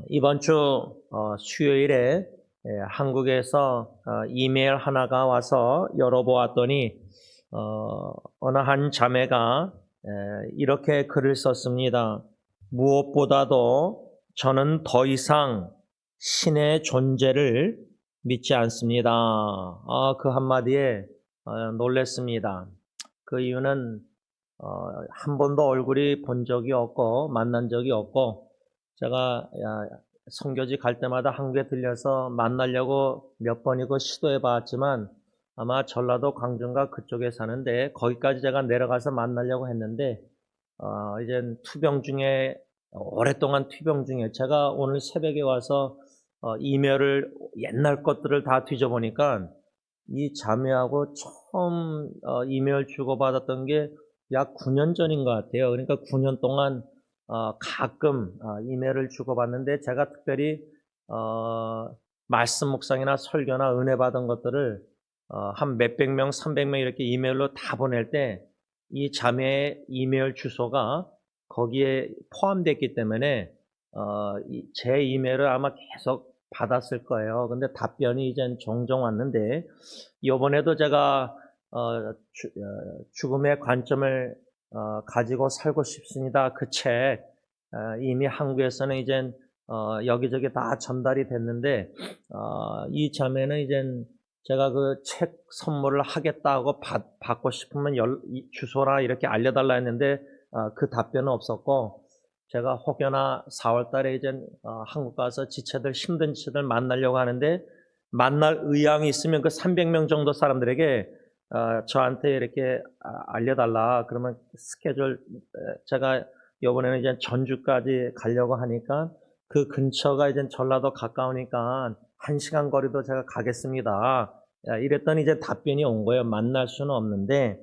이번 주 수요일에 한국에서 이메일 하나가 와서 열어보았더니 어느 한 자매가 이렇게 글을 썼습니다. 무엇보다도 저는 더 이상 신의 존재를 믿지 않습니다. 그 한마디에 놀랐습니다. 그 이유는 한 번도 얼굴이 본 적이 없고 만난 적이 없고 제가 선교지 갈 때마다 한국에 들려서 만나려고 몇 번이고 시도해 봤지만 아마 전라도 광주인가 그쪽에 사는데 거기까지 제가 내려가서 만나려고 했는데 이젠 투병 중에 오랫동안 투병 중에 제가 오늘 새벽에 와서 이메일을 옛날 것들을 다 뒤져보니까 이 자매하고 처음 이메일 주고받았던 게 약 9년 전인 것 같아요. 그러니까 9년 동안 가끔 이메일을 주고받는데 제가 특별히 말씀 묵상이나 설교나 은혜 받은 것들을 한 몇백 명, 300명 이렇게 이메일로 다 보낼 때 이 자매의 이메일 주소가 거기에 포함됐기 때문에 제 이메일을 아마 계속 받았을 거예요. 근데 답변이 이젠 종종 왔는데 이번에도 제가 죽음의 관점을 가지고 살고 싶습니다. 그 책 이미 한국에서는 이젠 여기저기 다 전달이 됐는데 이 자매는 이젠 제가 그 책 선물을 하겠다고 받고 싶으면 주소나 이렇게 알려달라 했는데 그 답변은 없었고 제가 혹여나 4월 달에 이젠 한국 가서 힘든 지체들 만나려고 하는데 만날 의향이 있으면 그 300명 정도 사람들에게 저한테 이렇게 알려달라. 그러면 스케줄 제가 이번에는 이제 전주까지 가려고 하니까 그 근처가 이제 전라도 가까우니까 1시간 거리도 제가 가겠습니다. 이랬더니 이제 답변이 온 거예요. 만날 수는 없는데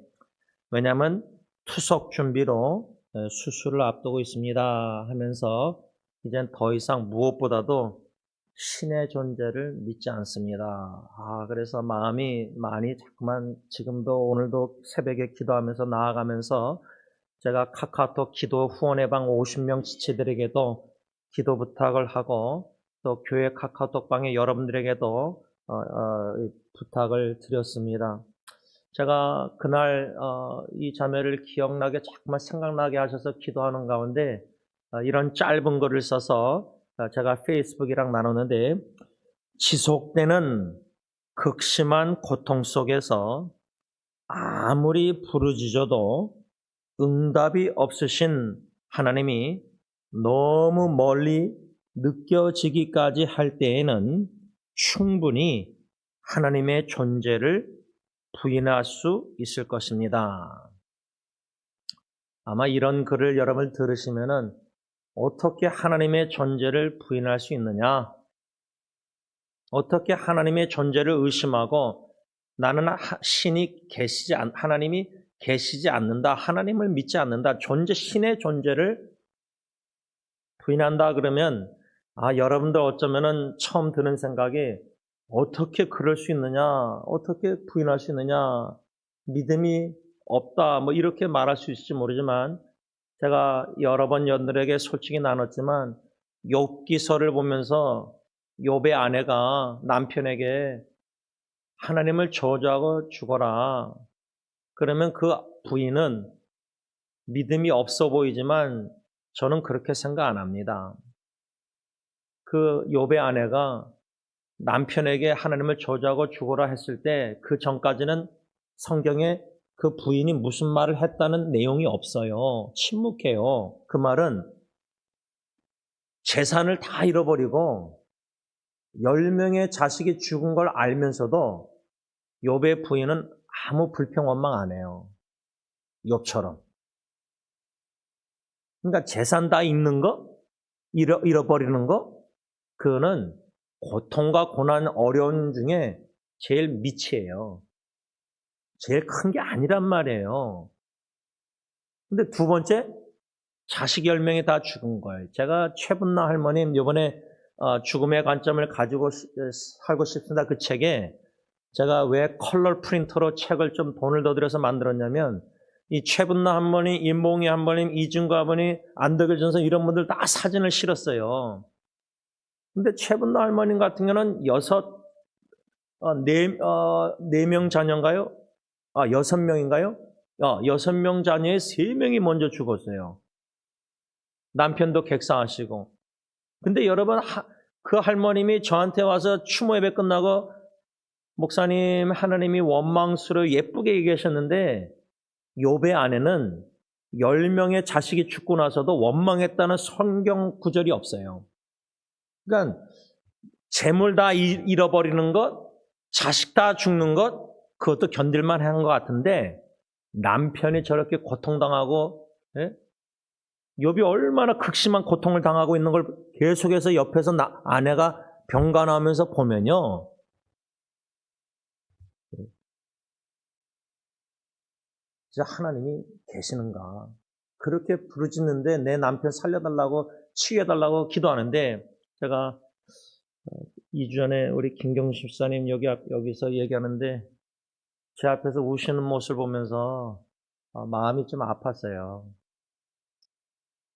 왜냐하면 투석 준비로 수술을 앞두고 있습니다 하면서 이젠 더 이상 무엇보다도 신의 존재를 믿지 않습니다. 그래서 마음이 많이 자꾸만 지금도 오늘도 새벽에 기도하면서 나아가면서 제가 카카오톡 기도 후원의 방 50명 지체들에게도 기도 부탁을 하고 또 교회 카카오톡 방에 여러분들에게도 부탁을 드렸습니다. 제가 그날 이 자매를 기억나게 자꾸만 생각나게 하셔서 기도하는 가운데 이런 짧은 글을 써서 제가 페이스북이랑 나누는데 지속되는 극심한 고통 속에서 아무리 부르짖어도 응답이 없으신 하나님이 너무 멀리 느껴지기까지 할 때에는 충분히 하나님의 존재를 부인할 수 있을 것입니다. 아마 이런 글을 여러분 들으시면은 어떻게 하나님의 존재를 부인할 수 있느냐? 어떻게 하나님의 존재를 의심하고 나는 하나님이 계시지 않는다. 하나님을 믿지 않는다. 신의 존재를 부인한다 그러면 여러분들 어쩌면은 처음 드는 생각이 어떻게 그럴 수 있느냐? 어떻게 부인할 수 있느냐? 믿음이 없다. 뭐 이렇게 말할 수 있을지 모르지만 제가 여러 번 여러분들에게 솔직히 나눴지만 욥기서를 보면서 욥의 아내가 남편에게 하나님을 저주하고 죽어라. 그러면 그 부인은 믿음이 없어 보이지만 저는 그렇게 생각 안 합니다. 그 욥의 아내가 남편에게 하나님을 저주하고 죽어라 했을 때 그 전까지는 성경에 그 부인이 무슨 말을 했다는 내용이 없어요. 침묵해요. 그 말은 재산을 다 잃어버리고 10명의 자식이 죽은 걸 알면서도 욥의 부인은 아무 불평원망 안 해요. 욥처럼. 그러니까 재산 다 잃는 거? 잃어버리는 거? 그거는 고통과 고난, 어려운 중에 제일 밑이에요. 제일 큰 게 아니란 말이에요. 근데 두 번째, 자식 10명이 다 죽은 거예요. 제가 최분나 할머님 이번에 죽음의 관점을 가지고 살고 싶습니다. 그 책에 제가 왜 컬러 프린터로 책을 좀 돈을 더 들여서 만들었냐면 이 최분나 할머니, 임봉희 할머님, 이준구 할머니, 안덕일 전사 이런 분들 다 사진을 실었어요. 근데 최분노 할머님 같은 경우는 네 명 자녀인가요? 6명인가요? 6명 자녀의 3명이 먼저 죽었어요. 남편도 객사하시고. 근데 여러분, 그 할머님이 저한테 와서 추모 예배 끝나고 목사님, 하나님이 원망스러워 예쁘게 얘기하셨는데 욥의 아내는 10명의 자식이 죽고 나서도 원망했다는 성경 구절이 없어요. 그러니까 재물 다 잃어버리는 것, 자식 다 죽는 것, 그것도 견딜만 한 것 같은데 남편이 저렇게 고통당하고, 예? 욥이 얼마나 극심한 고통을 당하고 있는 걸 계속해서 옆에서 아내가 병간하면서 보면요, 진짜 하나님이 계시는가. 그렇게 부르짖는데 내 남편 살려달라고 치유해달라고 기도하는데, 제가 2주 전에 우리 김경심 집사님 여기서 얘기하는데 제 앞에서 우시는 모습을 보면서 마음이 좀 아팠어요.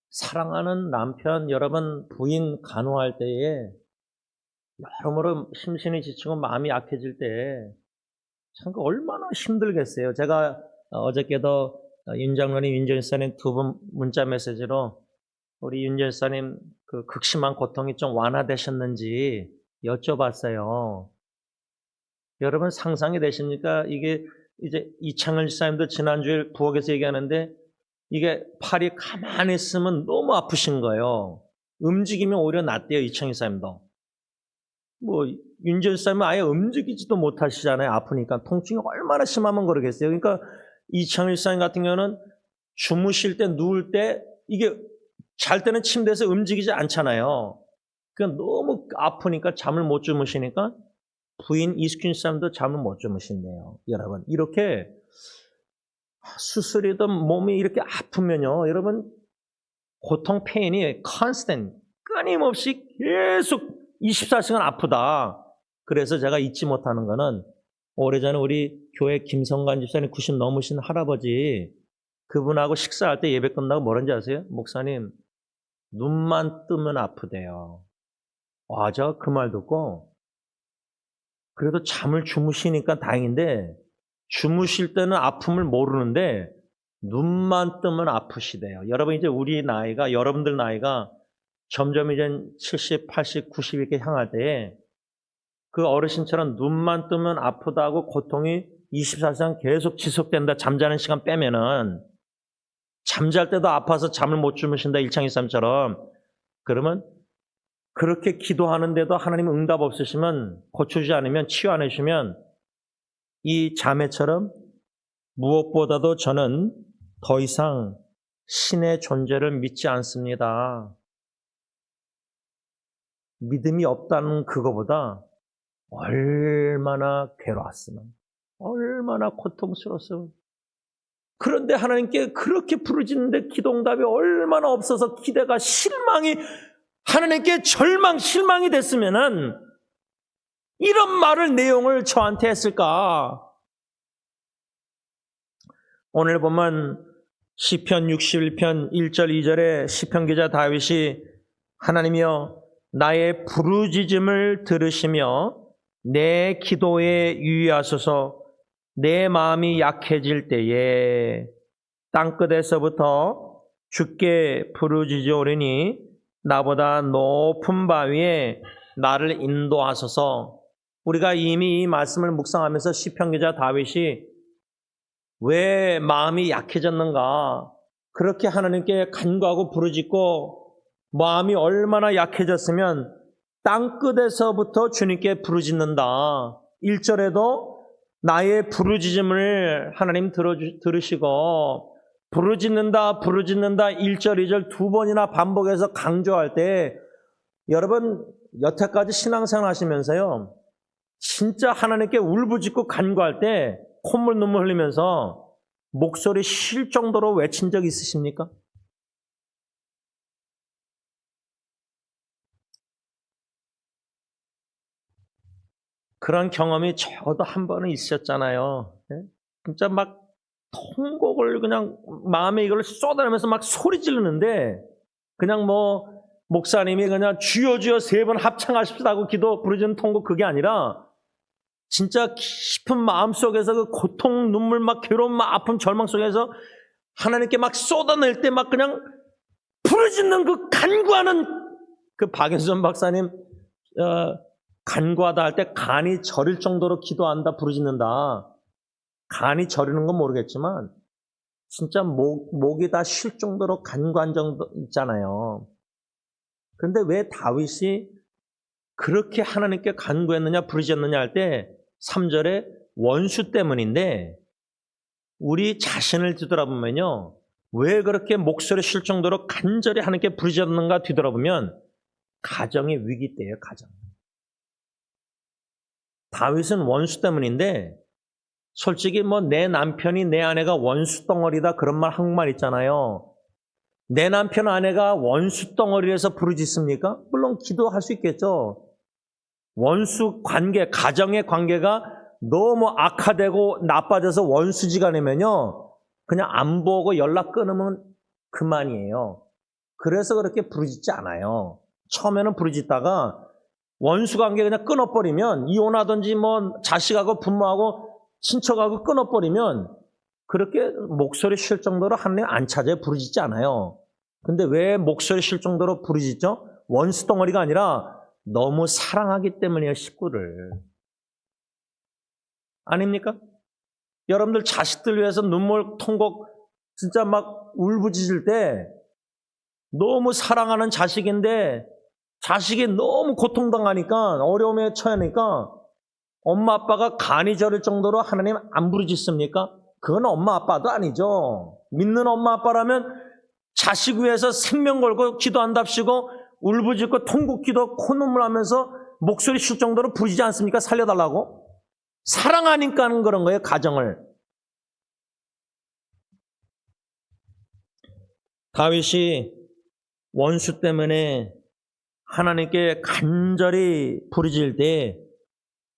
사랑하는 남편, 여러분 부인 간호할 때에 여러모로 심신이 지치고 마음이 약해질 때 참 얼마나 힘들겠어요. 제가 어저께도 윤 장로님, 윤 전사님 두 분 문자 메시지로 우리 윤 전사님 그 극심한 고통이 좀 완화되셨는지 여쭤봤어요. 여러분 상상이 되십니까? 이게 이제 이창을 집사님도 지난주에 부엌에서 얘기하는데 이게 팔이 가만히 있으면 너무 아프신 거예요. 움직이면 오히려 낫대요, 이창희 집사님도. 윤전 집사님은 아예 움직이지도 못하시잖아요. 아프니까. 통증이 얼마나 심하면 그러겠어요. 그러니까 이창희 집사님 같은 경우는 주무실 때, 누울 때 이게 잘 때는 침대에서 움직이지 않잖아요. 그러니까 너무 아프니까 잠을 못 주무시니까 부인 이스킨 집사님도 잠을 못 주무신대요. 여러분, 이렇게 수술이든 몸이 이렇게 아프면요, 여러분, 고통 페인이 끊임없이 계속 24시간 아프다. 그래서 제가 잊지 못하는 거는 오래전에 우리 교회 김성관 집사님 90 넘으신 할아버지, 그분하고 식사할 때 예배 끝나고 뭐라는지 아세요? 목사님, 눈만 뜨면 아프대요. 저 그 말 듣고 그래도 잠을 주무시니까 다행인데 주무실 때는 아픔을 모르는데 눈만 뜨면 아프시대요. 여러분, 이제 우리 나이가, 여러분들 나이가 점점 이제 70, 80, 90 이렇게 향할 때에 그 어르신처럼 눈만 뜨면 아프다고 고통이 24시간 계속 지속된다. 잠자는 시간 빼면은 잠잘 때도 아파서 잠을 못 주무신다. 일창이쌈처럼. 그러면 그렇게 기도하는데도 하나님 응답 없으시면, 고쳐주지 않으면, 치유 안 해주시면 이 자매처럼 무엇보다도 저는 더 이상 신의 존재를 믿지 않습니다. 믿음이 없다는 그거보다 얼마나 괴로웠으면, 얼마나 고통스러웠으면. 그런데 하나님께 그렇게 부르짖는데 기도응답이 얼마나 없어서 기대가 하나님께 실망이 됐으면은 이런 내용을 저한테 했을까? 오늘 보면 시편 61편 1절 2절에 시편 기자 다윗이 하나님이여 나의 부르짖음을 들으시며 내 기도에 유의하소서. 내 마음이 약해질 때에 땅끝에서부터 주께 부르짖으오리니 나보다 높은 바위에 나를 인도하소서. 우리가 이미 이 말씀을 묵상하면서 시편 기자 다윗이 왜 마음이 약해졌는가, 그렇게 하나님께 간구하고 부르짖고 마음이 얼마나 약해졌으면 땅끝에서부터 주님께 부르짖는다. 1절에도 나의 부르짖음을 하나님 들으시고 부르짖는다 1절 2절 두 번이나 반복해서 강조할 때, 여러분 여태까지 신앙생활 하시면서요, 진짜 하나님께 울부짖고 간구할 때 콧물 눈물 흘리면서 목소리 쉴 정도로 외친 적 있으십니까? 그런 경험이 저도 한 번은 있었잖아요. 진짜 막 통곡을 그냥 마음에 이걸 쏟아내면서 막 소리 지르는데 그냥 목사님이 그냥 주여 주여 3번 합창하십시다 하고 기도 부르짖는 통곡, 그게 아니라 진짜 깊은 마음 속에서 그 고통, 눈물, 막 괴로움, 막 아픔, 절망 속에서 하나님께 막 쏟아낼 때 막 그냥 부르짖는 그 간구하는, 그 박윤선 박사님 간구하다 할 때 간이 저릴 정도로 기도한다, 부르짖는다. 간이 저리는 건 모르겠지만 진짜 목이 다 쉴 정도로 간구한 정도 있잖아요. 그런데 왜 다윗이 그렇게 하나님께 간구했느냐, 부르짖었느냐 할 때 3절에 원수 때문인데, 우리 자신을 뒤돌아보면요, 왜 그렇게 목소리 쉴 정도로 간절히 하나님께 부르짖었는가 뒤돌아보면 가정의 위기 때예요. 가정. 다윗은 원수 때문인데, 솔직히 뭐 내 남편이, 내 아내가 원수 덩어리다 그런 말, 한국말 있잖아요. 내 남편, 아내가 원수 덩어리에서 부르짖습니까? 물론 기도할 수 있겠죠. 원수 관계, 가정의 관계가 너무 악화되고 나빠져서 원수지간이면요, 그냥 안 보고 연락 끊으면 그만이에요. 그래서 그렇게 부르짖지 않아요. 처음에는 부르짖다가 원수 관계 그냥 끊어버리면, 이혼하든지 뭐 자식하고 부모하고 친척하고 끊어버리면 그렇게 목소리 쉴 정도로 하나님 안 찾아요. 부르짖지 않아요. 근데 왜 목소리 쉴 정도로 부르짖죠? 원수 덩어리가 아니라 너무 사랑하기 때문이에요. 식구를. 아닙니까? 여러분들 자식들 위해서 눈물, 통곡 진짜 막 울부짖을 때 너무 사랑하는 자식인데 자식이 너무 고통당하니까, 어려움에 처하니까 엄마 아빠가 간이 저릴 정도로 하나님 안 부르짖습니까? 그건 엄마 아빠도 아니죠. 믿는 엄마 아빠라면 자식 위해서 생명 걸고 기도한답시고 울부짖고 통곡기도 콧눈물 하면서 목소리 쉴 정도로 부르짖지 않습니까? 살려달라고. 사랑하니까 하는 그런 거예요. 가정을. 다윗이 원수 때문에 하나님께 간절히 부르짖을 때,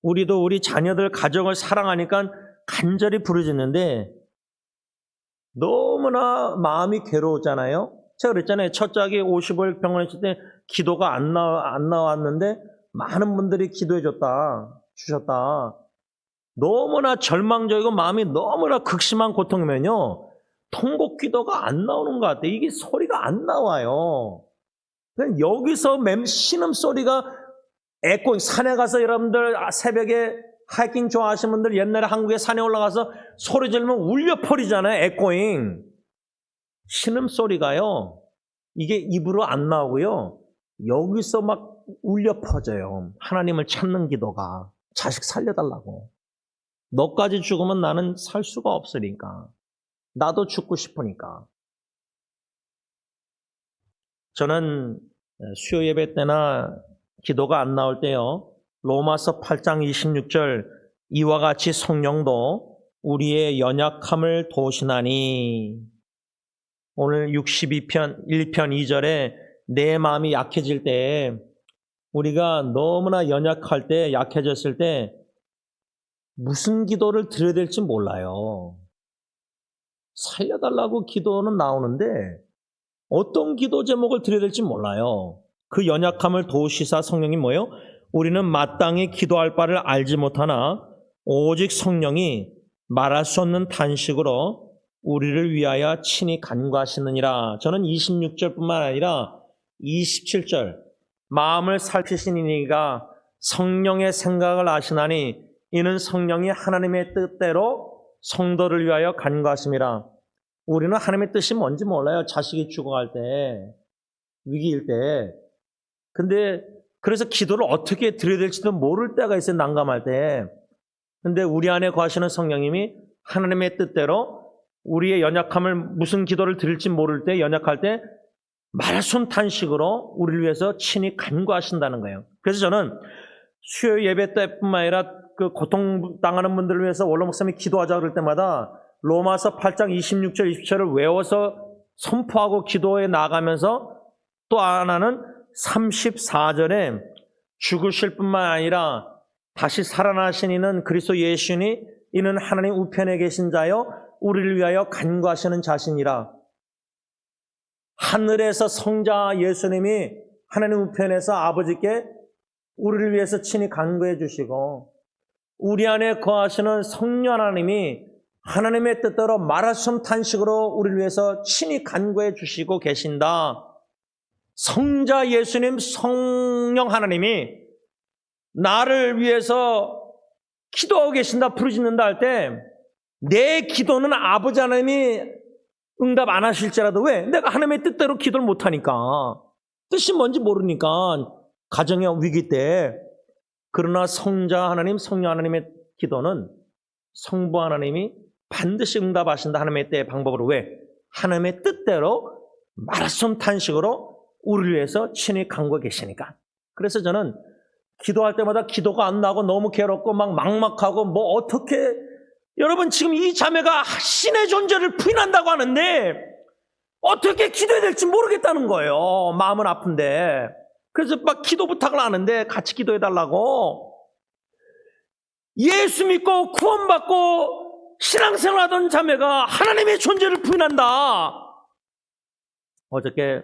우리도 우리 자녀들, 가정을 사랑하니까 간절히 부르짖는데 너무나 마음이 괴로웠잖아요. 제가 그랬잖아요. 첫째기 50일 병원에 있을 때 기도가 안 나왔는데 많은 분들이 기도해 주셨다. 너무나 절망적이고 마음이 너무나 극심한 고통이면요, 통곡 기도가 안 나오는 것 같아요. 이게 소리가 안 나와요. 여기서 신음소리가 에코, 산에 가서 여러분들 새벽에 하이킹 좋아하시는 분들 옛날에 한국에 산에 올라가서 소리 지르면 울려 퍼지잖아요. 에코잉. 신음소리가요, 이게 입으로 안 나오고요, 여기서 막 울려 퍼져요. 하나님을 찾는 기도가. 자식 살려달라고. 너까지 죽으면 나는 살 수가 없으니까. 나도 죽고 싶으니까. 저는 수요 예배 때나 기도가 안 나올 때요, 로마서 8장 26절, 이와 같이 성령도 우리의 연약함을 도우시나니. 오늘 62편 1편 2절에 내 마음이 약해질 때, 우리가 너무나 연약할 때, 약해졌을 때 무슨 기도를 드려야 될지 몰라요. 살려달라고 기도는 나오는데 어떤 기도 제목을 드려야 될지 몰라요. 그 연약함을 도우시사, 성령이 뭐예요? 우리는 마땅히 기도할 바를 알지 못하나 오직 성령이 말할 수 없는 탄식으로 우리를 위하여 친히 간구하시느니라. 저는 26절뿐만 아니라 27절, 마음을 살피시니가 성령의 생각을 아시나니 이는 성령이 하나님의 뜻대로 성도를 위하여 간구하심이라. 우리는 하나님의 뜻이 뭔지 몰라요. 자식이 죽어갈 때, 위기일 때. 근데 그래서 기도를 어떻게 드려야 될지도 모를 때가 있어요. 난감할 때. 근데 우리 안에 거하시는 성령님이 하나님의 뜻대로 우리의 연약함을, 무슨 기도를 드릴지 모를 때, 연약할 때 말할 수 없는 탄식으로 우리를 위해서 친히 간구하신다는 거예요. 그래서 저는 수요 예배 때뿐만 아니라 그 고통당하는 분들을 위해서 원로 목사님이 기도하자 그럴 때마다 로마서 8장 26절 20절을 외워서 선포하고 기도에 나가면서, 또 하나는 34절에 죽으실 뿐만 아니라 다시 살아나신 이는 그리스도 예수니 이는 하나님 우편에 계신 자여 우리를 위하여 간구하시는 자신이라. 하늘에서 성자 예수님이 하나님 우편에서 아버지께 우리를 위해서 친히 간구해 주시고 우리 안에 거하시는 성령 하나님이 하나님의 뜻대로 말할 수 없는 탄식으로 우리를 위해서 친히 간구해 주시고 계신다. 성자 예수님, 성령 하나님이 나를 위해서 기도하고 계신다, 부르짖는다 할 때 내 기도는 아버지 하나님이 응답 안 하실지라도 왜? 내가 하나님의 뜻대로 기도를 못하니까. 뜻이 뭔지 모르니까 가정의 위기 때. 그러나 성자 하나님, 성령 하나님의 기도는 성부 하나님이 반드시 응답하신다. 하나님의 때의 방법으로. 왜? 하나님의 뜻대로 말할 수 없는 탄식으로 우리를 위해서 친히 간구해 계시니까. 그래서 저는 기도할 때마다 기도가 안 나고 너무 괴롭고 막 막막하고 뭐 어떻게, 여러분 지금 이 자매가 신의 존재를 부인한다고 하는데 어떻게 기도해야 될지 모르겠다는 거예요. 마음은 아픈데. 그래서 막 기도 부탁을 하는데 같이 기도해 달라고. 예수 믿고 구원받고 신앙생활 하던 자매가 하나님의 존재를 부인한다. 어저께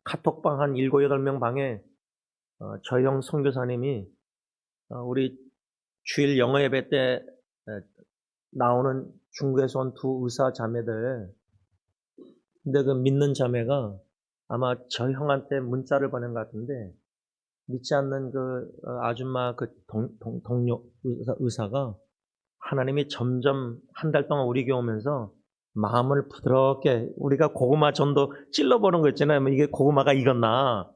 카톡방 한 7, 8명 방에 저희 형 선교사님이 우리 주일 영어 예배 때 나오는 중국에서 온 두 의사 자매들, 근데 그 믿는 자매가 아마 저희 형한테 문자를 보낸 것 같은데 믿지 않는 그 아줌마 그 동료 의사가 하나님이 점점 한 달 동안 우리 교회 오면서 마음을 부드럽게, 우리가 고구마 전도 찔러보는 거 있잖아요. 이게 고구마가 익었나.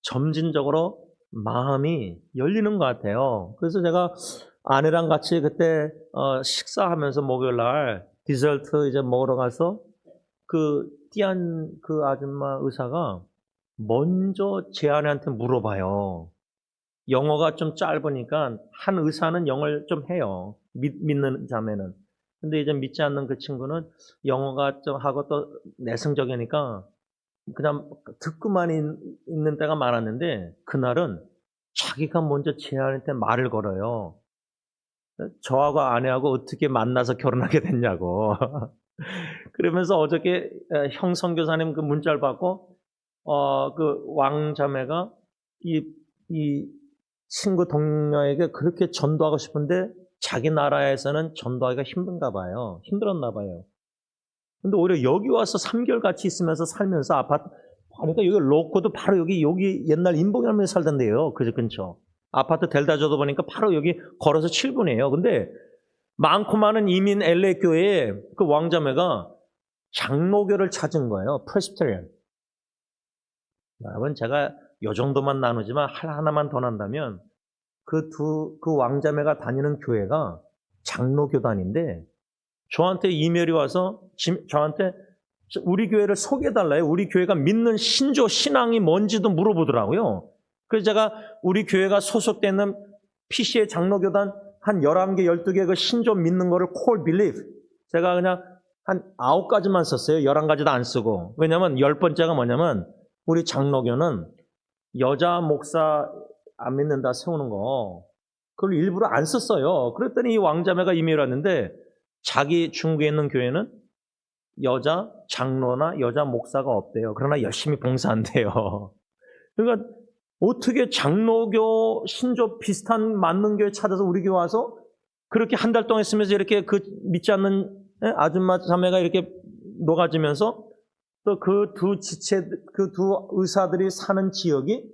점진적으로 마음이 열리는 것 같아요. 그래서 제가 아내랑 같이 그때 식사하면서 목요일 날 디저트 이제 먹으러 가서 그 띠안 그 아줌마 의사가 먼저 제 아내한테 물어봐요. 영어가 좀 짧으니까 한 의사는 영어를 좀 해요. 믿는 자매는. 근데 이제 믿지 않는 그 친구는 영어가 좀 하고 또 내성적이니까 그냥 듣고만 있는 때가 많았는데 그날은 자기가 먼저 제 아내한테 말을 걸어요. 저하고 아내하고 어떻게 만나서 결혼하게 됐냐고. 그러면서 어저께 형 선교사님 그 문자를 받고 그 왕자매가 이 친구 동료에게 그렇게 전도하고 싶은데 자기 나라에서는 전도하기가 힘든가 봐요. 힘들었나 봐요. 근데 오히려 여기 와서 3개월 같이 있으면서 살면서 아파트, 그러니까 여기 로코도 바로 여기 옛날 인봉이라면 살던데요. 그 근처. 아파트 델다저도 보니까 바로 여기 걸어서 7분이에요. 근데 많고 많은 이민 LA 교회에 그 왕자매가 장로교를 찾은 거예요. 프레스비테리안. 여러분 제가 요 정도만 나누지만 하나만 더 난다면 그 왕자매가 다니는 교회가 장로교단인데 저한테 이메일이 와서 저한테 우리 교회를 소개해달라요. 우리 교회가 믿는 신조 신앙이 뭔지도 물어보더라고요. 그래서 제가 우리 교회가 소속되는 PC의 장로교단 한 11개, 12개 그 신조 믿는 거를 core belief. 제가 그냥 한 9가지만 썼어요. 11가지도 안 쓰고. 왜냐면 10번째가 뭐냐면 우리 장로교는 여자 목사 안 믿는다 세우는 거. 그걸 일부러 안 썼어요. 그랬더니 이 왕자매가 이메일 왔는데 자기 중국에 있는 교회는 여자 장로나 여자 목사가 없대요. 그러나 열심히 봉사한대요. 그러니까 어떻게 장로교, 신조 비슷한 맞는 교회 찾아서 우리 교회 와서 그렇게 한 달 동안 있으면서 이렇게 그 믿지 않는 아줌마 자매가 이렇게 녹아지면서 또 그 두 의사들이 사는 지역이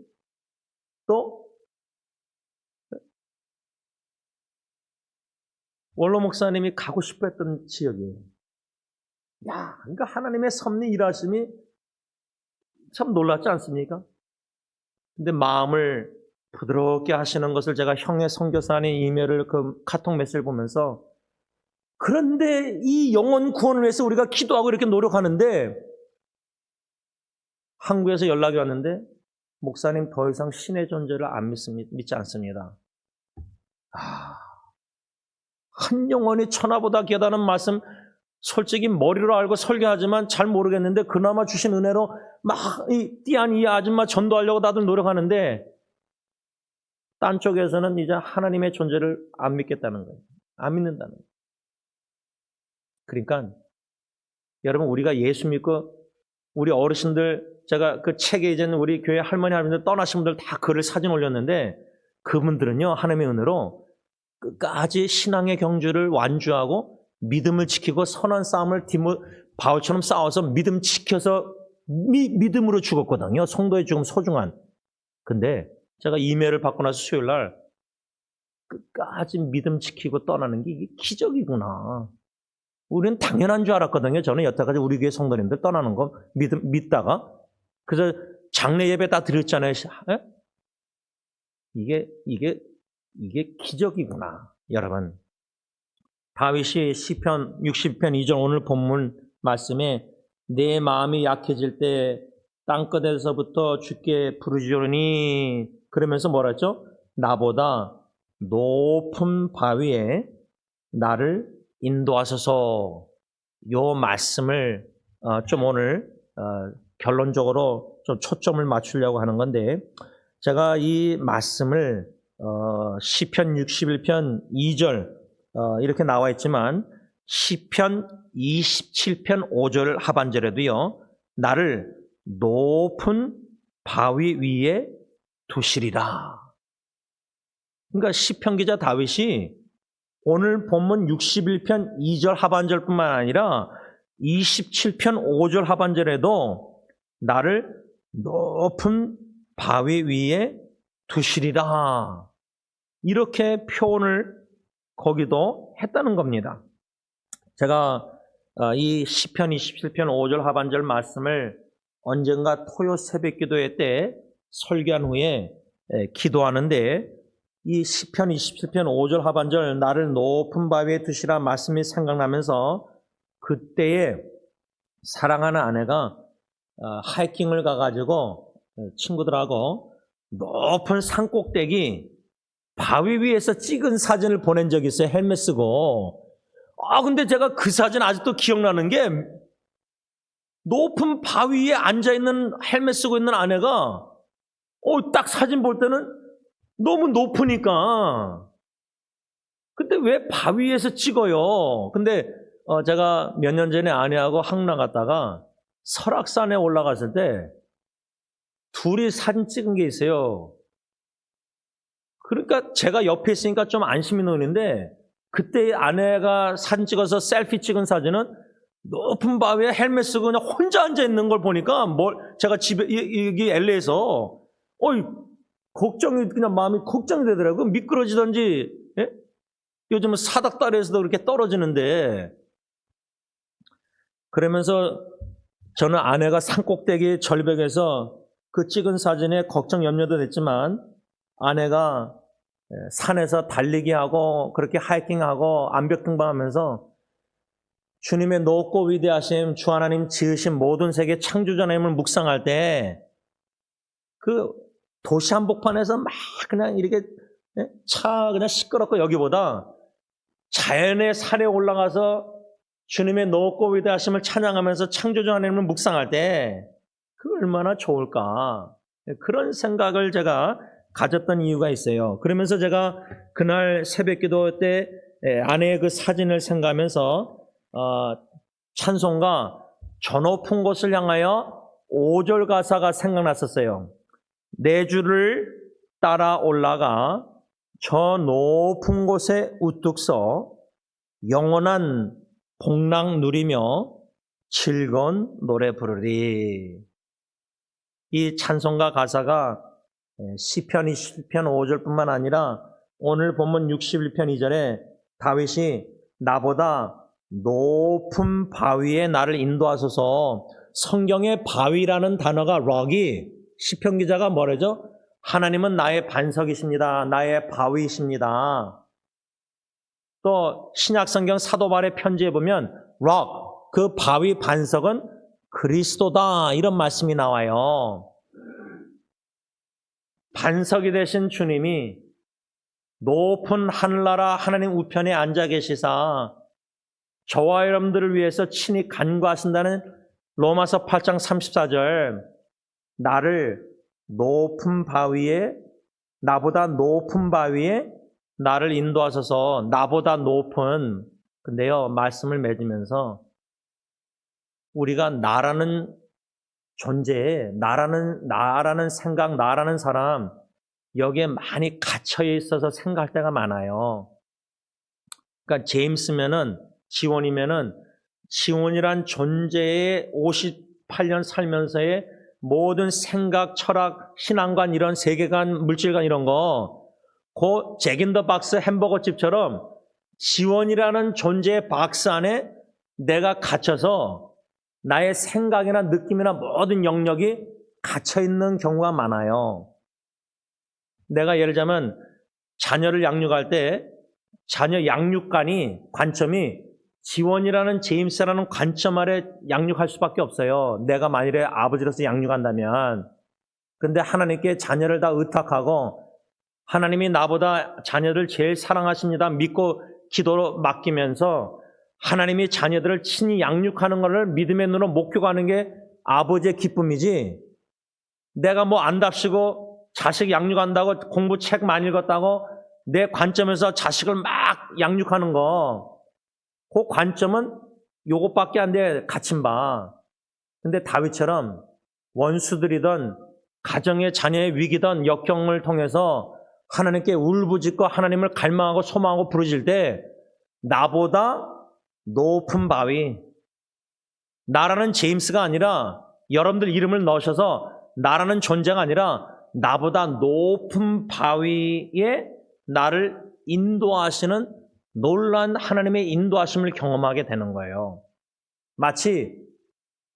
또 원로 목사님이 가고 싶어 했던 지역이에요. 야, 그러니까 하나님의 섭리 일하심이 참 놀랍지 않습니까? 근데 마음을 부드럽게 하시는 것을 제가 형의 선교사님 이메일을 그 카톡 메시지를 보면서 그런데 이 영혼 구원을 위해서 우리가 기도하고 이렇게 노력하는데 한국에서 연락이 왔는데 목사님 더 이상 신의 존재를 안 믿지 않습니다. 한 영혼이 천하보다 귀하다는 말씀 솔직히 머리로 알고 설교하지만 잘 모르겠는데 그나마 주신 은혜로 막 띠안 이 아줌마 전도하려고 다들 노력하는데 딴 쪽에서는 이제 하나님의 존재를 안 믿겠다는 거예요. 안 믿는다는 거예요. 그러니까 여러분 우리가 예수 믿고 우리 어르신들, 제가 그 책에 이제는 우리 교회 할머니, 할머니들 떠나신 분들 다 글을 사진 올렸는데, 그분들은요, 하나님의 은혜로 끝까지 신앙의 경주를 완주하고 믿음을 지키고 선한 싸움을 바울처럼 싸워서 믿음 지켜서 믿음으로 죽었거든요. 성도의 죽음 소중한. 근데 제가 이메일을 받고 나서 수요일 날 끝까지 믿음 지키고 떠나는 게 이게 기적이구나. 우리는 당연한 줄 알았거든요. 저는 여태까지 우리 교회 성도님들 떠나는 거 믿다가. 그래서 장례 예배 다 드렸잖아요. 에? 이게 기적이구나. 여러분. 다윗이 시편 60편 2절 오늘 본문 말씀에 내 마음이 약해질 때 땅끝에서부터 주께 부르짖으니 그러면서 뭐라 했죠? 나보다 높은 바위에 나를 인도하소서. 요 말씀을 좀 오늘 결론적으로 좀 초점을 맞추려고 하는 건데, 제가 이 말씀을 시편 61편 2절 이렇게 나와 있지만 시편 27편 5절 하반절에도요, 나를 높은 바위 위에 두시리라. 그러니까 시편 기자 다윗이 오늘 본문 61편 2절 하반절뿐만 아니라 27편 5절 하반절에도 나를 높은 바위 위에 두시리라. 이렇게 표현을 거기도 했다는 겁니다. 제가 이 시편 27편 5절 하반절 말씀을 언젠가 토요 새벽 기도회 때 설교한 후에 기도하는데, 이 시편 27편 5절 하반절 나를 높은 바위에 두시라 말씀이 생각나면서, 그때에 사랑하는 아내가 하이킹을 가가지고 친구들하고 높은 산 꼭대기 바위 위에서 찍은 사진을 보낸 적이 있어요. 헬멧 쓰고. 근데 제가 그 사진 아직도 기억나는 게, 높은 바위 위에 앉아있는 헬멧 쓰고 있는 아내가 딱 사진 볼 때는 너무 높으니까 근데 왜 바위 위에서 찍어요? 근데 제가 몇 년 전에 아내하고 항라 갔다가 설악산에 올라갔을 때 둘이 사진 찍은 게 있어요. 그러니까 제가 옆에 있으니까 좀 안심이 드는데, 그때 아내가 사진 찍어서 셀피 찍은 사진은 높은 바위에 헬멧 쓰고 그냥 혼자 앉아 있는 걸 보니까 제가 집에 여기 LA에서 걱정이 그냥 마음이 걱정이 되더라고요. 미끄러지던지. 예? 요즘은 사닥다리에서도 그렇게 떨어지는데. 그러면서 저는 아내가 산꼭대기 절벽에서 그 찍은 사진에 걱정 염려도 됐지만, 아내가 산에서 달리기 하고 그렇게 하이킹하고 암벽 등반하면서 주님의 높고 위대하심, 주 하나님 지으신 모든 세계 창조자 하나님을 묵상할 때 그 도시 한복판에서 막 그냥 이렇게 그냥 시끄럽고 여기보다 자연의 산에 올라가서 주님의 높고 위대하심을 찬양하면서 창조주 하나님을 묵상할 때 그 얼마나 좋을까, 그런 생각을 제가 가졌던 이유가 있어요. 그러면서 제가 그날 새벽기도 때 아내의 그 사진을 생각하면서 찬송가 저 높은 곳을 향하여 5절 가사가 생각났었어요. 내 주를 따라 올라가 저 높은 곳에 우뚝 서 영원한 복락 누리며 즐거운 노래 부르리. 이 찬송가 가사가 시편 27편 5절뿐만 아니라 오늘 본문 61편 2절에 다윗이 나보다 높은 바위에 나를 인도하소서. 성경의 바위라는 단어가 럭이, 시편 기자가 뭐라죠? 하나님은 나의 반석이십니다. 나의 바위이십니다. 또 신약성경 사도 바울의 편지에 보면 럭, 그 바위 반석은 그리스도다, 이런 말씀이 나와요. 반석이 되신 주님이 높은 하늘나라 하나님 우편에 앉아 계시사 저와 여러분들을 위해서 친히 간구하신다는 로마서 8장 34절, 나를 높은 바위에, 나보다 높은 바위에 나를 인도하셔서, 나보다 높은, 근데요 말씀을 맺으면서 우리가 나라는 존재에 나라는 생각, 나라는 사람 여기에 많이 갇혀 있어서 생각할 때가 많아요. 그러니까 제임스면은 지원이란 존재의 58년 살면서의 모든 생각, 철학, 신앙관, 이런 세계관, 물질관 이런 거, 그 잭인더박스 햄버거 집처럼 지원이라는 존재의 박스 안에 내가 갇혀서 나의 생각이나 느낌이나 모든 영역이 갇혀 있는 경우가 많아요. 내가 예를 들자면 자녀를 양육할 때 자녀 관점이 지원이라는 제임스라는 관점 아래 양육할 수밖에 없어요. 내가 만일에 아버지로서 양육한다면. 근데 하나님께 자녀를 다 의탁하고 하나님이 나보다 자녀를 제일 사랑하십니다 믿고 기도로 맡기면서 하나님이 자녀들을 친히 양육하는 것을 믿음의 눈으로 목표하는 게 아버지의 기쁨이지, 내가 뭐 안답시고 자식 양육한다고 공부 책 많이 읽었다고 내 관점에서 자식을 막 양육하는 거, 그 관점은 요것밖에 안 돼. 갇힌 바. 근데 다윗처럼 원수들이든 가정의 자녀의 위기든 역경을 통해서 하나님께 울부짖고 하나님을 갈망하고 소망하고 부르짖을 때 나보다 높은 바위, 나라는 제임스가 아니라 여러분들 이름을 넣으셔서 나라는 존재가 아니라 나보다 높은 바위에 나를 인도하시는 놀라운 하나님의 인도하심을 경험하게 되는 거예요. 마치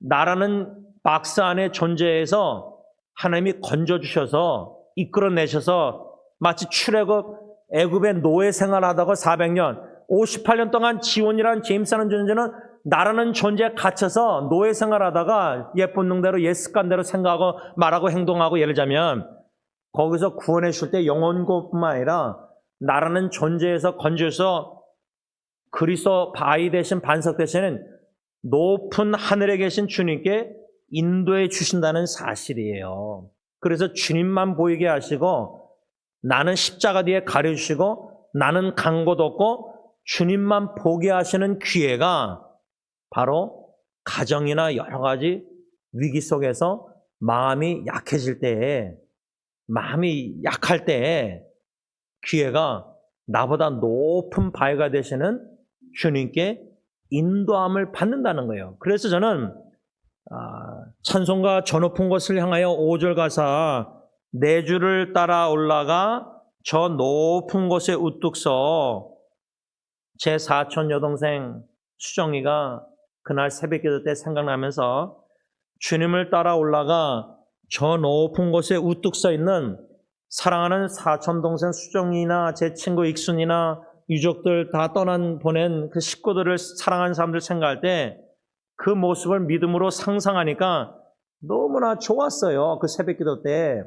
나라는 박스 안에 존재해서 하나님이 건져주셔서 이끌어내셔서 마치 출애굽 애굽의 노예 생활하다가 400년 58년 동안 지원이라는 제임스라는 존재는 나라는 존재에 갇혀서 노예 생활하다가 옛 본능대로 옛 습관대로 생각하고 말하고 행동하고, 예를 들자면 거기서 구원해 줄 때 영혼고뿐만 아니라 나라는 존재에서 건져서 그리스도 바위 대신 반석 대신은 높은 하늘에 계신 주님께 인도해 주신다는 사실이에요. 그래서 주님만 보이게 하시고 나는 십자가 뒤에 가려주시고 나는 간 곳 없고 주님만 보게 하시는 기회가 바로 가정이나 여러 가지 위기 속에서 마음이 약해질 때에, 마음이 약할 때에 기회가 나보다 높은 바위가 되시는 주님께 인도함을 받는다는 거예요. 그래서 저는 찬송가 저 높은 곳을 향하여 5절 가사 내 주를 따라 올라가 저 높은 곳에 우뚝 서, 제 사촌 여동생 수정이가 그날 새벽기도 때 생각나면서 주님을 따라 올라가 저 높은 곳에 우뚝 서 있는 사랑하는 사촌 동생 수정이나 제 친구 익순이나 유족들 다 보낸 그 식구들을 사랑하는 사람들 생각할 때 그 모습을 믿음으로 상상하니까 너무나 좋았어요. 그 새벽기도 때.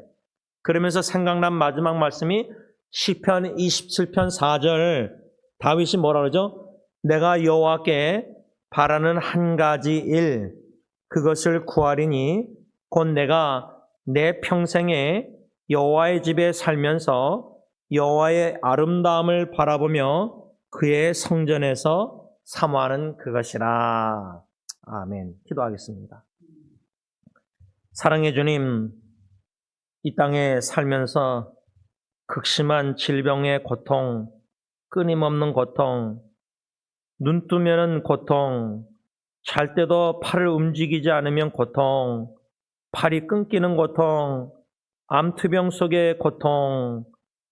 그러면서 생각난 마지막 말씀이 시편 27편 4절, 다윗이 뭐라 그러죠? 내가 여호와께 바라는 한 가지 일, 그것을 구하리니 곧 내가 내 평생에 여호와의 집에 살면서 여호와의 아름다움을 바라보며 그의 성전에서 사모하는 그것이라. 아멘. 기도하겠습니다. 사랑해 주님, 이 땅에 살면서 극심한 질병의 고통, 끊임없는 고통, 눈 뜨면은 고통, 잘 때도 팔을 움직이지 않으면 고통, 팔이 끊기는 고통, 암투병 속의 고통,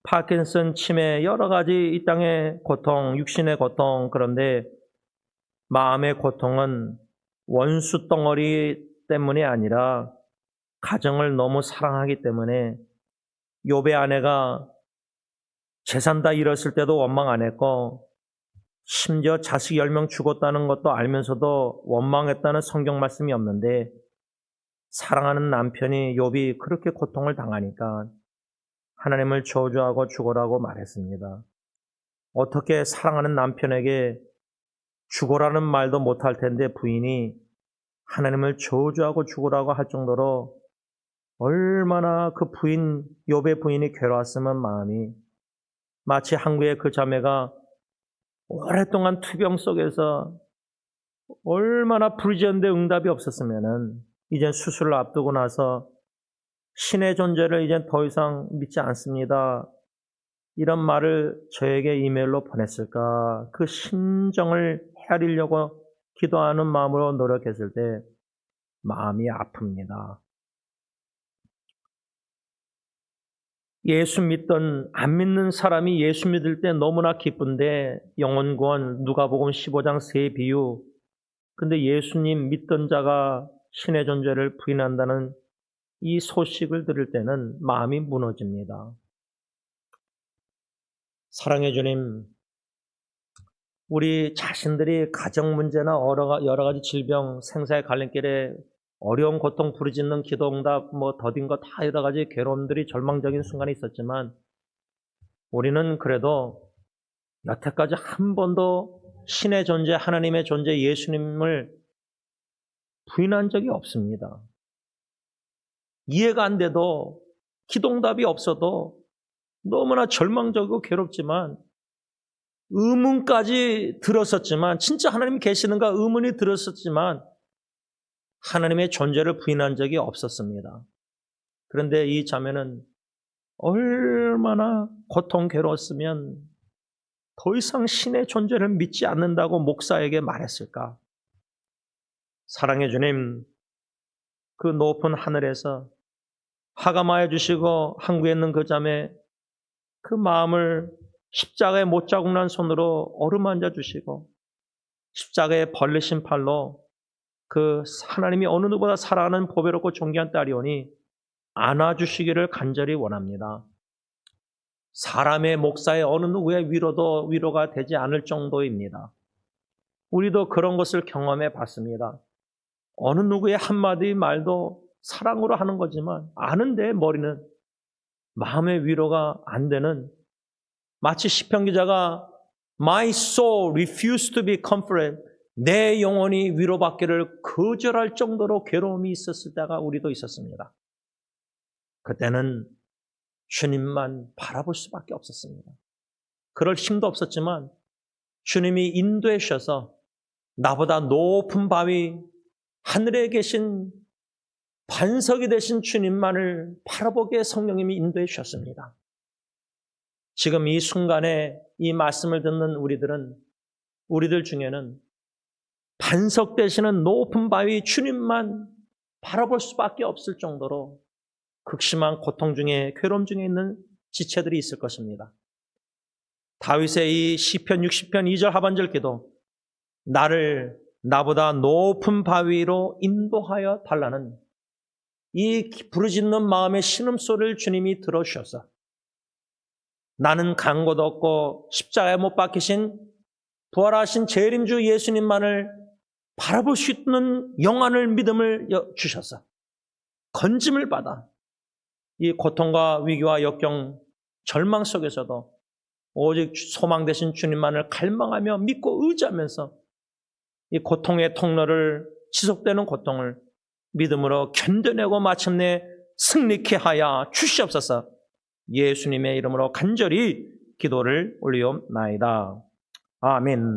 파킨슨 치매, 여러 가지 이 땅의 고통, 육신의 고통. 그런데 마음의 고통은 원수 덩어리 때문이 아니라 가정을 너무 사랑하기 때문에, 욥의 아내가 재산 다 잃었을 때도 원망 안 했고 심지어 자식 10명 죽었다는 것도 알면서도 원망했다는 성경 말씀이 없는데, 사랑하는 남편이 욥이 그렇게 고통을 당하니까 하나님을 저주하고 죽어라고 말했습니다. 어떻게 사랑하는 남편에게 죽어라는 말도 못할 텐데 부인이 하나님을 저주하고 죽으라고 할 정도로 얼마나 그 부인, 욥의 부인이 괴로웠으면 마음이, 마치 한국의 그 자매가 오랫동안 투병 속에서 얼마나 부르짖었는데 응답이 없었으면은 이젠 수술을 앞두고 나서 신의 존재를 이젠 더 이상 믿지 않습니다. 이런 말을 저에게 이메일로 보냈을까? 그 심정을 헤아리려고 기도하는 마음으로 노력했을 때 마음이 아픕니다. 예수 믿던 안 믿는 사람이 예수 믿을 때 너무나 기쁜데 영혼 구원, 누가복음 15장 세 비유. 근데 예수님 믿던 자가 신의 존재를 부인한다는 이 소식을 들을 때는 마음이 무너집니다. 사랑해 주님, 우리 자신들이 가정 문제나 여러 가지 질병, 생사의 갈림길에 어려운 고통 부르짖는 기도응답, 더딘 거 다 여러 가지 괴로움들이 절망적인 순간이 있었지만 우리는 그래도 여태까지 한 번도 신의 존재, 하나님의 존재, 예수님을 부인한 적이 없습니다. 이해가 안 돼도 기도응답이 없어도 너무나 절망적이고 괴롭지만 의문까지 들었었지만 진짜 하나님 계시는가 의문이 들었었지만 하나님의 존재를 부인한 적이 없었습니다. 그런데 이 자매는 얼마나 고통 괴로웠으면 더 이상 신의 존재를 믿지 않는다고 목사에게 말했을까? 사랑해 주님, 그 높은 하늘에서 하감하여 주시고 한국에 있는 그 자매 그 마음을 십자가에 못 자국난 손으로 어루만져 주시고 십자가에 벌리신 팔로 그 하나님이 어느 누구보다 사랑하는 보배롭고 존귀한 딸이오니 안아주시기를 간절히 원합니다. 사람의 목사의 어느 누구의 위로도 위로가 되지 않을 정도입니다. 우리도 그런 것을 경험해 봤습니다. 어느 누구의 한마디 말도 사랑으로 하는 거지만 아는데 머리는 마음의 위로가 안 되는, 마치 시편 기자가 My soul refused to be comforted, 내 영혼이 위로받기를 거절할 정도로 괴로움이 있었을 때가 우리도 있었습니다. 그때는 주님만 바라볼 수밖에 없었습니다. 그럴 힘도 없었지만 주님이 인도해 주셔서 나보다 높은 바위, 하늘에 계신 반석이 되신 주님만을 바라보게 성령님이 인도해 주셨습니다. 지금 이 순간에 이 말씀을 듣는 우리들 중에는 반석 되시는 높은 바위 주님만 바라볼 수밖에 없을 정도로 극심한 고통 중에, 괴로움 중에 있는 지체들이 있을 것입니다. 다윗의 이 시편 60편 2절 하반절 기도, 나를 나보다 높은 바위로 인도하여 달라는 이 부르짖는 마음의 신음소리를 주님이 들어주셔서 나는 간고도 없고 십자가에 못 박히신 부활하신 재림주 예수님만을 바라볼 수 있는 영안을, 믿음을 주셔서 건짐을 받아 이 고통과 위기와 역경, 절망 속에서도 오직 소망 되신 주님만을 갈망하며 믿고 의지하면서 이 고통의 통로를, 지속되는 고통을 믿음으로 견뎌내고 마침내 승리케 하여 주시옵소서. 예수님의 이름으로 간절히 기도를 올리옵나이다. 아멘.